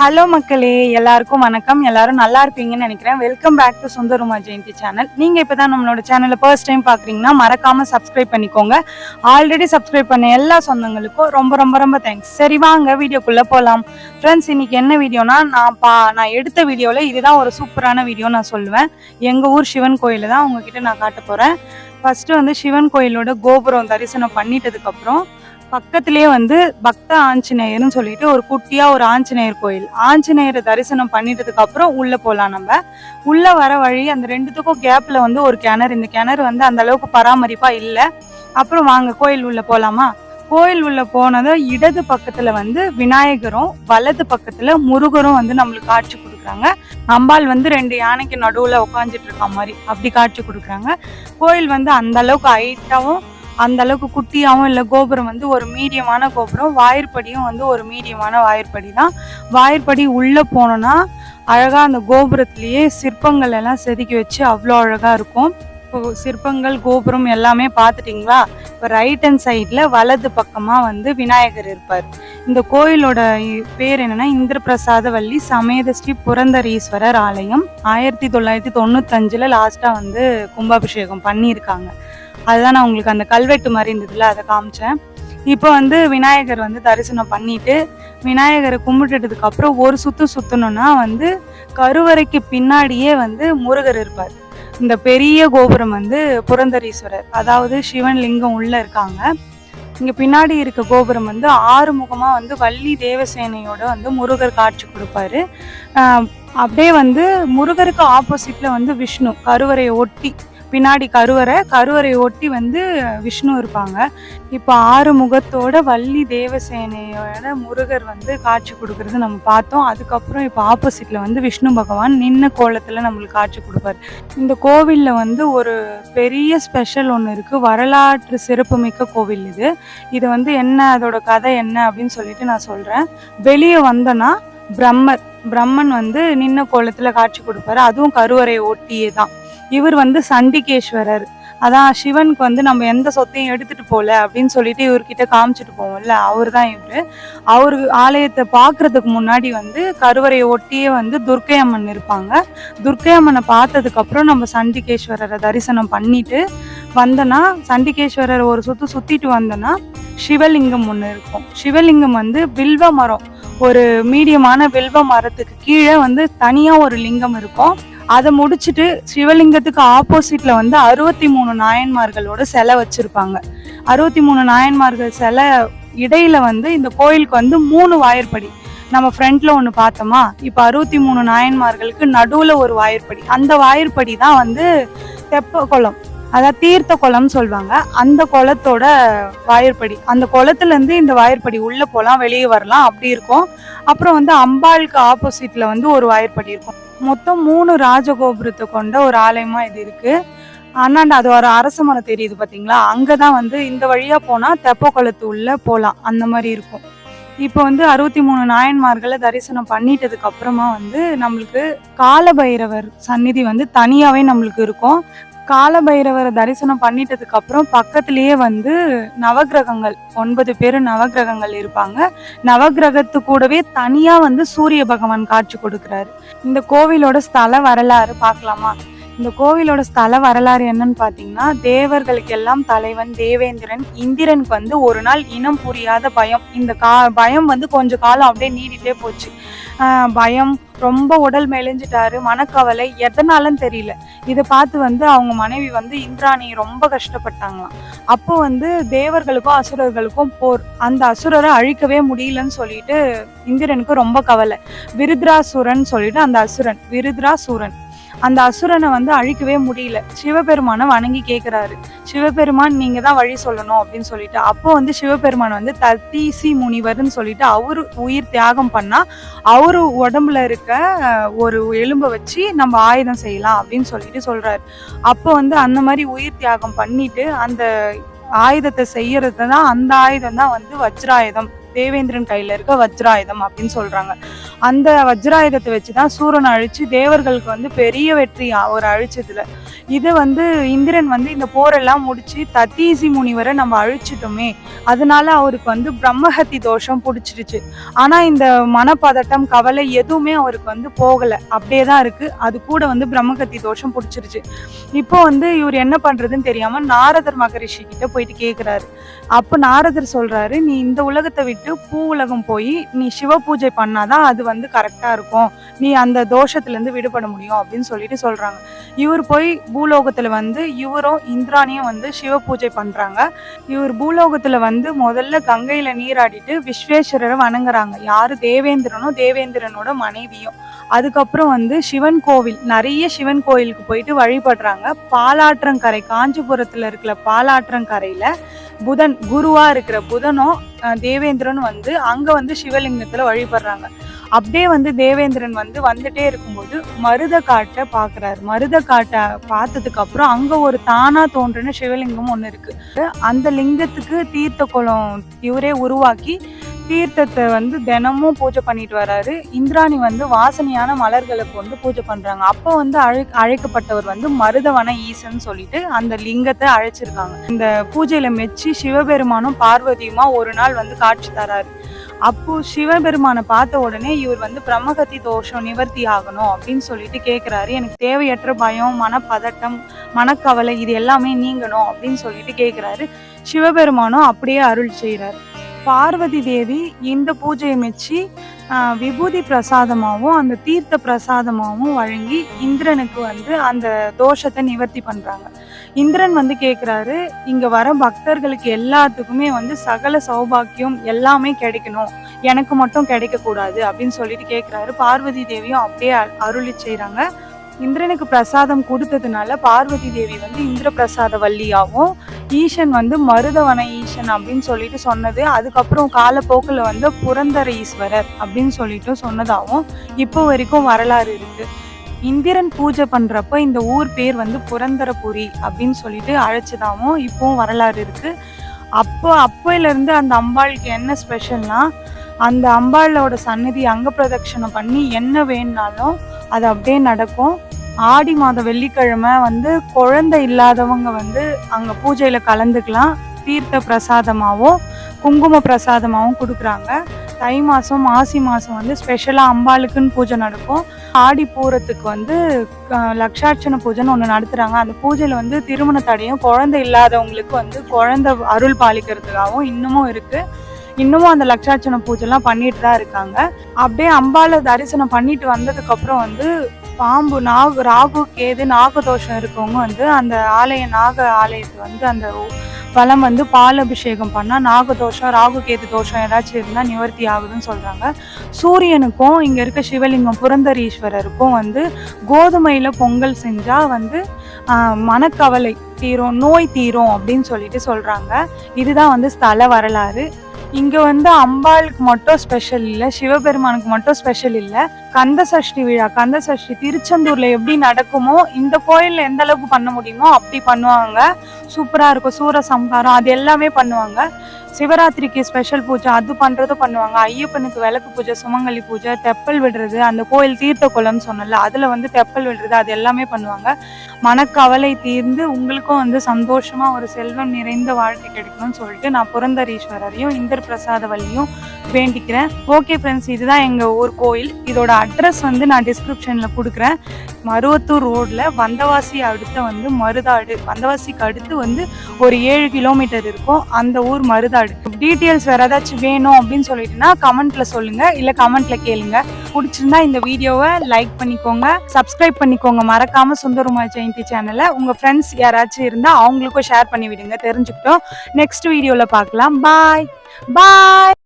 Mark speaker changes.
Speaker 1: Hello மக்களே, எல்லாருக்கும் வணக்கம். எல்லாரும் நல்லா இருப்பீங்கன்னு நினைக்கிறேன். Welcome back to Sundaruma Jayanthi channel. நீங்க இப்பதான் நம்மளோட சேனலை ஃபர்ஸ்ட் டைம் பாக்குறீங்கன்னா மறக்காம சப்ஸ்கிரைப் பண்ணிக்கோங்க. ஆல்ரெடி சப்ஸ்கிரைப் பண்ண எல்லா சொந்தங்களுக்கும் ரொம்ப ரொம்ப ரொம்ப தேங்க்ஸ். சரி வாங்க வீடியோக்குள்ள போலாம். ஃப்ரெண்ட்ஸ், இன்னைக்கு என்ன வீடியோனா நான் எடுத்த வீடியோல இதுதான் ஒரு சூப்பரான வீடியோ நான் சொல்லுவேன். எங்க ஊர் சிவன் கோயில தான் உங்ககிட்ட நான் காட்ட போறேன். ஃபர்ஸ்ட் சிவன் கோயிலோட கோபுரம் தரிசனம் பண்ணிட்டதுக்கு அப்புறம் பக்கத்திலேயே பக்த ஆஞ்சநேயர்னு சொல்லிட்டு ஒரு குட்டியா ஒரு ஆஞ்சநேயர் கோயில். ஆஞ்சநேயரை தரிசனம் பண்ணிட்டதுக்கு அப்புறம் உள்ள போலாம். நம்ம உள்ள வர வழி அந்த ரெண்டுத்துக்கும் கேப்ல ஒரு கிணறு. இந்த கிணறு அந்த அளவுக்கு பராமரிப்பா இல்லை. அப்புறம் வாங்க கோயில் உள்ள போலாமா. கோயில் உள்ள போனதும் இடது பக்கத்துல விநாயகரும் வலது பக்கத்துல முருகரும் நம்மளுக்கு காட்சி கொடுக்குறாங்க. அம்பாள் ரெண்டு யானைக்கு நடுவுல உட்காந்துட்டு இருக்க மாதிரி அப்படி காட்சி கொடுக்குறாங்க. கோயில் அந்த அளவுக்கு ஹைட்டாவும் அந்த அளவுக்கு குட்டியாவும் இல்லை. கோபுரம் ஒரு மீடியமான கோபுரம். வாயிற்படியும் ஒரு மீடியமான வாயிற்படி தான். வாயிற்படி உள்ள போனோம்னா அழகா அந்த கோபுரத்திலேயே சிற்பங்கள் எல்லாம் செதுக்கி வச்சு அவ்வளோ அழகா இருக்கும். இப்போ சிற்பங்கள் கோபுரம் எல்லாமே பார்த்துட்டிங்களா? இப்போ ரைட் ஹேண்ட் சைடில் வலது பக்கமாக விநாயகர் இருப்பார். இந்த கோயிலோட பேர் என்னன்னா இந்திரபிரசாத வள்ளி சமேத ஸ்ரீ புரந்தரீஸ்வரர் ஆலயம். 1995 லாஸ்ட்டாக கும்பாபிஷேகம் பண்ணியிருக்காங்க. அதுதான் நான் உங்களுக்கு அந்த கல்வெட்டு மாதிரி இருந்ததுல அதை காமிச்சேன். இப்போ விநாயகர் தரிசனம் பண்ணிட்டு விநாயகரை கும்பிட்டுட்டதுக்கு அப்புறம் ஒரு சுத்தணும்னா கருவறைக்கு பின்னாடியே முருகர் இருப்பார். இந்த பெரிய கோபுரம் புரந்தரீஸ்வரர், அதாவது சிவன் லிங்கம் உள்ள இருக்காங்க. இங்க பின்னாடி இருக்க கோபுரம் 6 முகமா வள்ளி தேவசேனையோட முருகர் காட்சி கொடுப்பாரு. அப்படியே முருகருக்கு ஆப்போசிட்ல விஷ்ணு கருவறையை ஒட்டி பின்னாடி கருவறை ஒட்டி விஷ்ணு இருப்பாங்க. இப்போ 6 முகத்தோட வள்ளி தேவசேனையோட முருகர் காட்சி கொடுக்கறது நம்ம பார்த்தோம். அதுக்கப்புறம் இப்போ ஆப்போசிட்ல விஷ்ணு பகவான் நின்ன கோலத்துல நம்மளுக்கு காட்சி கொடுப்பாரு. இந்த கோவில்ல ஒரு பெரிய ஸ்பெஷல் ஒன்று இருக்கு. வரலாற்று சிறப்புமிக்க கோவில் இது என்ன அதோட கதை என்ன அப்படின்னு சொல்லிட்டு நான் சொல்றேன். வெளியே வந்தோன்னா பிரம்மன் நின்ன கோலத்துல காட்சி கொடுப்பாரு. அதுவும் கருவறையை ஒட்டியே தான். இவர் சண்டிகேஸ்வரர். அதான் சிவனுக்கு நம்ம எந்த சொத்தையும் எடுத்துட்டு போல அப்படின்னு சொல்லிட்டு இவர்கிட்ட காமிச்சிட்டு போவோம்ல, அவர் தான் இவரு. அவரு ஆலயத்தை பாக்குறதுக்கு முன்னாடி கருவறையை ஒட்டியே துர்க்கை அம்மன் இருப்பாங்க. துர்க்கை அம்மனை பார்த்ததுக்கு அப்புறம் நம்ம சண்டிகேஸ்வரரை தரிசனம் பண்ணிட்டு வந்தோன்னா, சண்டிகேஸ்வரர் ஒரு சுத்திட்டு வந்தோன்னா சிவலிங்கம் ஒன்று இருக்கும். சிவலிங்கம் வில்வ மரம், ஒரு மீடியமான வில்வ மரத்துக்கு கீழே தனியா ஒரு லிங்கம் இருக்கும். அதை முடிச்சுட்டு சிவலிங்கத்துக்கு ஆப்போசிட்ல 63 நாயன்மார்களோட சிலை வச்சிருப்பாங்க. 63 நாயன்மார்கள் சிலை இடையில இந்த கோயிலுக்கு 3 வாயிற்படி. நம்ம ஃப்ரண்ட்ல ஒண்ணு பார்த்தோமா, இப்ப 63 நாயன்மார்களுக்கு நடுவுல ஒரு வாயிற்படி. அந்த வாயிற்படி தான் தெப்ப குளம், அதாவது தீர்த்த குளம்னு சொல்லுவாங்க. அந்த குளத்தோட வாயிற்படி. அந்த குளத்துல இருந்து இந்த வாயிற்படி உள்ள போலாம், வெளியே வரலாம், அப்படி இருக்கும். அப்புறம் அம்பாளுக்கு ஆப்போசிட்ல ஒரு வாயிற்படி இருக்கும். மொத்தம் 3 ராஜகோபுரத்தை கொண்ட ஒரு ஆலயமா இது இருக்கு. அண்ணாண்ட அது ஒரு அரச மரம் தெரியுது பாத்தீங்களா? அங்கதான் இந்த வழியா போனா தெப்ப குளத்து உள்ள போலாம், அந்த மாதிரி இருக்கும். இப்போ 63 நாயன்மார்களை தரிசனம் பண்ணிட்டதுக்கு அப்புறமா நம்மளுக்கு காலபைரவர் சந்நிதி தனியாவே நம்மளுக்கு இருக்கும். காலபைரவரை தரிசனம் பண்ணிட்டதுக்கு அப்புறம் பக்கத்திலேயே நவகிரகங்கள் 9 பேர் நவகிரகங்கள் இருப்பாங்க. நவகிரகத்து கூடவே தனியா சூரிய பகவான் காட்சி கொடுக்கிறாரு. இந்த கோவிலோட ஸ்தல வரலாறு பார்க்கலாமா? இந்த கோவிலோட ஸ்தல வரலாறு என்னன்னு பாத்தீங்கன்னா, தேவர்களுக்கு எல்லாம் தலைவன் தேவேந்திரன் இந்திரனுக்கு ஒரு நாள் இனம் புரியாத பயம். இந்த பயம் கொஞ்ச காலம் அப்படியே நீடிட்டே போச்சு. பயம், ரொம்ப உடல் மெலிஞ்சிட்டாரு, மனக்கவலை, எதனாலன்னு தெரியல. இதை பார்த்து அவங்க மனைவி இந்திராணி ரொம்ப கஷ்டப்பட்டாங்களாம். அப்போ தேவர்களுக்கும் அசுரர்களுக்கும் போர். அந்த அசுரரை அழிக்கவே முடியலன்னு சொல்லிட்டு இந்திரனுக்கு ரொம்ப கவலை. விருத்ராசுரன் சொல்லிட்டு அந்த அசுரன், விருத்ராசுரன் அந்த அசுரனை அழிக்கவே முடியல. சிவபெருமானை வணங்கி கேட்கிறாரு, சிவபெருமான் நீங்க தான் வழி சொல்லணும் அப்படின்னு சொல்லிட்டு. அப்போ சிவபெருமான் தத்தீசி முனிவர்னு சொல்லிட்டு அவரு உயிர் தியாகம் பண்ணா அவரு உடம்புல இருக்க ஒரு எலும்பை வச்சு நம்ம ஆயுதம் செய்யலாம் அப்படின்னு சொல்லிட்டு சொல்றாரு. அப்போ அந்த மாதிரி உயிர் தியாகம் பண்ணிட்டு அந்த ஆயுதத்தை செய்யறது தான், அந்த ஆயுதம் தான் வஜ்ராயுதம். தேவேந்திரன் கையில இருக்க வஜ்ராயுதம் அப்படின்னு சொல்றாங்க. அந்த வஜ்ராயுதத்தை வச்சுதான் சூரனை அழிச்சு தேவர்களுக்கு பெரிய வெற்றி ஒரு அழிச்சதுல. இது வந்து இந்திரன் வந்து இந்த போரெல்லாம் முடிச்சு தத்தீசி முனிவரை நம்ம அழிச்சிட்டோமே, அதனால அவருக்கு வந்து பிரம்மஹத்தி தோஷம் பிடிச்சிருச்சு. ஆனா இந்த மனப்பதட்டம், கவலை எதுவுமே அவருக்கு வந்து போகல, அப்படியே தான் இருக்கு. அது கூட வந்து பிரம்மஹத்தி தோஷம் பிடிச்சிருச்சு. இப்போ வந்து இவர் என்ன பண்றதுன்னு தெரியாம நாரதர் மகரிஷி கிட்ட போயிட்டு கேக்குறாரு. அப்ப நாரதர் சொல்றாரு, நீ இந்த உலகத்தை விட்டு பூ உலகம் போய் நீ சிவ பூஜை பண்ணாதான் அது வந்து கரெக்டா இருக்கும், நீ அந்த தோஷத்துல இருந்து விடுபட முடியும் அப்படின்னு சொல்லிட்டு சொல்றாங்க. இவர் போய் பூலோகத்துல வந்து இவரும் இந்திராணியும் வந்து சிவ பூஜை பண்றாங்க. இவர் பூலோகத்துல வந்து முதல்ல கங்கையில நீராடிட்டு விஸ்வேஸ்வரரை வணங்குறாங்க. யாரு? தேவேந்திரனும் தேவேந்திரனோட மனைவியும். அதுக்கப்புறம் வந்து சிவன் கோவில், நிறைய சிவன் கோயிலுக்கு போயிட்டு வழிபடுறாங்க. பாலாற்றங்கரை, காஞ்சிபுரத்துல இருக்கிற பாலாற்றங்கரையில புதன் குருவா இருக்கிற புதனும் தேவேந்திரனும் வந்து அங்க வந்து சிவலிங்கத்துல வழிபடுறாங்க. அப்படியே வந்து தேவேந்திரன் வந்து வந்துட்டே இருக்கும்போது மருத காட்டை பாக்குறாரு. மருத காட்டை பார்த்ததுக்கு அப்புறம் அங்க ஒரு தானா தோன்றின சிவலிங்கம் ஒண்ணு இருக்கு. அந்த லிங்கத்துக்கு தீர்த்த குளம் இவரே உருவாக்கி தீர்த்தத்தை வந்து தினமும் பூஜை பண்ணிட்டு வராரு. இந்திராணி வந்து வாசனையான மலர்களை கொண்டு பூஜை பண்றாங்க. அப்போ வந்து அழைக்கப்பட்டவர் வந்து மருதவன ஈசன் சொல்லிட்டு அந்த லிங்கத்தை அழைச்சிருக்காங்க. இந்த பூஜையில மெச்சி சிவபெருமானும் பார்வதியுமா ஒரு நாள் வந்து காட்சி தராரு. அப்போ சிவபெருமானை பார்த்த உடனே இவர் வந்து பிரம்மகத்தி தோஷம் நிவர்த்தி ஆகணும் அப்படின்னு சொல்லிட்டு கேட்கிறாரு. எனக்கு தேவையற்ற பயம், மனப்பதட்டம், மனக்கவலை இது எல்லாமே நீங்கணும் அப்படின்னு சொல்லிட்டு கேட்கிறாரு. சிவபெருமானும் அப்படியே அருள் செய்யறாரு. பார்வதி தேவி இந்த பூஜையை மெச்சி விபூதி பிரசாதமாகவும் அந்த தீர்த்த பிரசாதமாகவும் வழங்கி இந்திரனுக்கு வந்து அந்த தோஷத்தை நிவர்த்தி பண்றாங்க. இந்திரன் வந்து கேட்குறாரு, இங்க வர பக்தர்களுக்கு எல்லாத்துக்குமே வந்து சகல சௌபாக்கியம் எல்லாமே கிடைக்கணும், எனக்கு மட்டும் கிடைக்க கூடாது அப்படின்னு சொல்லிட்டு கேட்குறாரு. பார்வதி தேவியும் அப்படியே அருளி செய்கிறாங்க. இந்திரனுக்கு பிரசாதம் கொடுத்ததுனால பார்வதி தேவி வந்து இந்திர பிரசாத வள்ளியாகவும் ஈசன் வந்து மருதவன ஈசன் அப்படின்னு சொல்லிட்டு சொன்னது. அதுக்கப்புறம் காலப்போக்கில் வந்து புரந்தர ஈஸ்வரர் அப்படின்னு சொல்லிட்டு சொன்னதாகவும் இப்போ வரைக்கும் வரலாறு இருக்கு. இந்திரன் பூஜை பண்றப்ப இந்த ஊர் பேர் வந்து புரந்தரபுரி அப்படின்னு சொல்லிட்டு அழைச்சதாகவும் இப்பவும் வரலாறு இருக்கு. அப்போல இருந்து அந்த அம்பாளுக்கு என்ன ஸ்பெஷல்னா, அந்த அம்பாளோட சன்னதி அங்க பிரதட்சணம் பண்ணி என்ன வேணுனாலும் அது அப்படியே நடக்கும். ஆடி மாதம் வெள்ளிக்கிழமை வந்து குழந்தை இல்லாதவங்க வந்து அங்க பூஜையில கலந்துக்கலாம். தீர்த்த பிரசாதமாகவும் குங்கும பிரசாதமாகவும் கொடுக்குறாங்க. தை மாதம் மாசி மாதம் வந்து ஸ்பெஷலாக அம்பாளுக்குன்னு பூஜை நடக்கும். ஆடி பூரத்துக்கு வந்து லக்ஷார்ச்சனை பூஜைன்னு ஒன்று நடத்துகிறாங்க. அந்த பூஜையில் வந்து திருமண தடையும் குழந்தை இல்லாதவங்களுக்கு வந்து குழந்தை அருள் பாலிக்கிறதுக்காகவும் இன்னமும் இருக்குது. இன்னமும் அந்த லக்ஷார்ச்சனை பூஜைலாம் பண்ணிட்டு தான் இருக்காங்க. அப்படியே அம்பாளை தரிசனம் பண்ணிட்டு வந்ததுக்கப்புறம் வந்து பாம்பு, ராகு கேது நாகதோஷம் இருக்கவங்க வந்து அந்த நாக ஆலயத்தை வந்து அந்த வளம் வந்து பால் அபிஷேகம் பண்ணால் நாகதோஷம், ராகு கேது தோஷம் ஏதாச்சும் இருந்தால் நிவர்த்தி ஆகுதுன்னு சொல்கிறாங்க. சூரியனுக்கும் இங்கே இருக்க சிவலிங்கம் புரந்தரீஸ்வரருக்கும் வந்து கோதுமையில் பொங்கல் செஞ்சால் வந்து மனக்கவலை தீரும், நோய் தீரும் அப்படின்னு சொல்லிட்டு சொல்கிறாங்க. இதுதான் வந்து ஸ்தல வரலாறு. இங்க வந்து அம்பாளுக்கு மட்டும் ஸ்பெஷல் இல்லை, சிவபெருமானுக்கு மட்டும் ஸ்பெஷல் இல்லை. கந்த சஷ்டி விழா, கந்த சஷ்டி திருச்செந்தூர்ல எப்படி நடக்குமோ இந்த கோயில்ல எந்த அளவுக்கு பண்ண முடியுமோ அப்படி பண்ணுவாங்க. சூப்பரா இருக்கும். சூரசம்ஹாரம் அது எல்லாமே பண்ணுவாங்க. சிவராத்திரிக்கு ஸ்பெஷல் பூஜை அது பண்றதும் பண்ணுவாங்க. ஐயப்பனுக்கு விளக்கு பூஜை, சுமங்கலி பூஜை, தெப்பல் விடுறது, அந்த கோயில் தீர்த்த குளம் சொன்னல அதுல வந்து தெப்பல் விடுறது அது எல்லாமே பண்ணுவாங்க. மனக்கவலை தீர்ந்து உங்களுக்கும் வந்து சந்தோஷமா ஒரு செல்வம் நிறைந்த வாழ்க்கை கிடைக்கணும்னு சொல்லிட்டு நான் புரந்தரீஸ்வரரையும் இந்திர பிரசாத வள்ளியும் வேண்டிக்கிறேன். ஓகே ஃப்ரெண்ட்ஸ், இதுதான் எங்க ஊர் கோயில். இதோட அட்ரஸ் வந்து நான் டிஸ்கிரிப்ஷன்ல கொடுக்குறேன். மருவத்தூர் ரோட்ல வந்தவாசி அடுத்த வந்து மருதாடு, வந்தவாசிக்கு அடுத்து வந்து ஒரு 7 கிலோமீட்டர் இருக்கும் அந்த ஊர் மருதாடு. டீட்டெயில்ஸ் வேற ஏதாச்சும் வேணும் அப்படின்னு சொல்லிட்டுனா கமெண்ட்ல சொல்லுங்க, இல்ல கமெண்ட்ல கேளுங்க. பிடிச்சிருந்தா இந்த வீடியோவை லைக் பண்ணிக்கோங்க, சப்ஸ்கிரைப் பண்ணிக்கோங்க. மறக்காம சுந்தரமா ஜெயந்தி சேனலை உங்க ஃப்ரெண்ட்ஸ் யாராச்சும் இருந்தா அவங்களுக்கும் ஷேர் பண்ணி விடுங்க, தெரிஞ்சுக்கிட்டோம். நெக்ஸ்ட் வீடியோல பார்க்கலாம். பாய் பாய்.